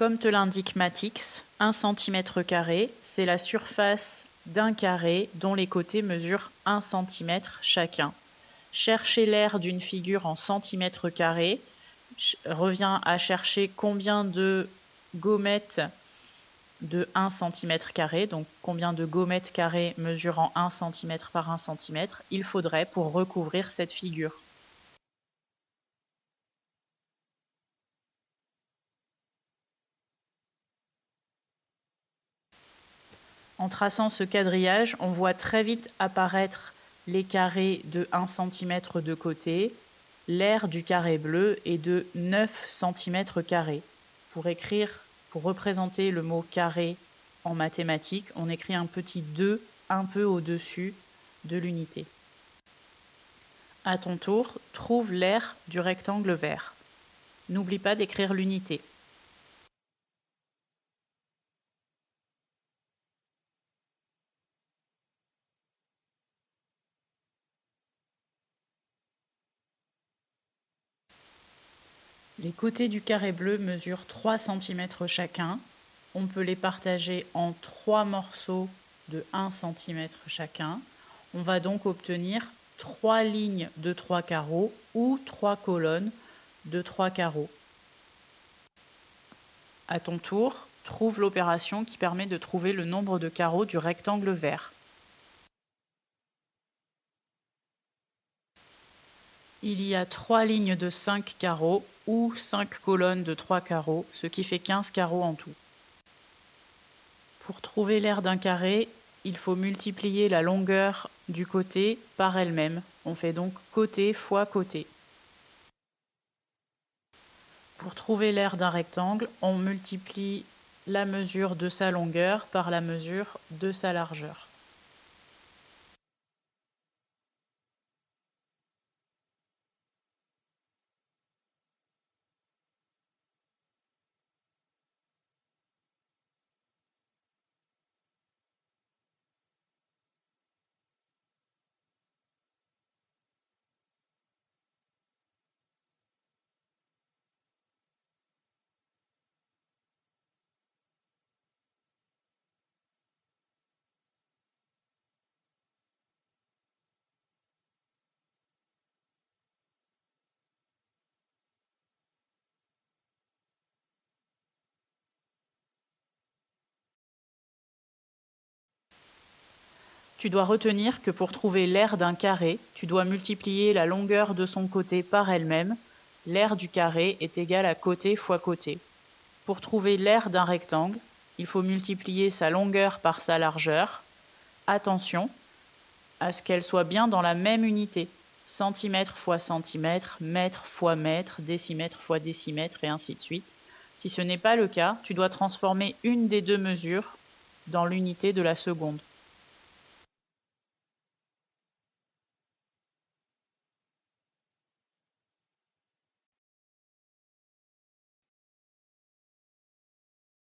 Comme te l'indique Matix, 1 cm², c'est la surface d'un carré dont les côtés mesurent 1 cm chacun. Chercher l'aire d'une figure en centimètres carrés revient à chercher combien de gommettes de 1 cm², donc combien de gommettes carrées mesurant 1 cm par 1 cm il faudrait pour recouvrir cette figure. En traçant ce quadrillage, on voit très vite apparaître les carrés de 1 cm de côté. L'aire du carré bleu est de 9 cm². Pour représenter le mot carré en mathématiques, on écrit un petit 2 un peu au-dessus de l'unité. À ton tour, trouve l'aire du rectangle vert. N'oublie pas d'écrire l'unité. Les côtés du carré bleu mesurent 3 cm chacun. On peut les partager en 3 morceaux de 1 cm chacun. On va donc obtenir 3 lignes de 3 carreaux ou 3 colonnes de 3 carreaux. À ton tour, trouve l'opération qui permet de trouver le nombre de carreaux du rectangle vert. Il y a 3 lignes de 5 carreaux ou 5 colonnes de 3 carreaux, ce qui fait 15 carreaux en tout. Pour trouver l'aire d'un carré, il faut multiplier la longueur du côté par elle-même. On fait donc côté fois côté. Pour trouver l'aire d'un rectangle, on multiplie la mesure de sa longueur par la mesure de sa largeur. Tu dois retenir que pour trouver l'aire d'un carré, tu dois multiplier la longueur de son côté par elle-même. L'aire du carré est égale à côté fois côté. Pour trouver l'aire d'un rectangle, il faut multiplier sa longueur par sa largeur. Attention à ce qu'elle soit bien dans la même unité. Centimètre fois centimètre, mètre fois mètre, décimètre fois décimètre et ainsi de suite. Si ce n'est pas le cas, tu dois transformer une des deux mesures dans l'unité de la seconde.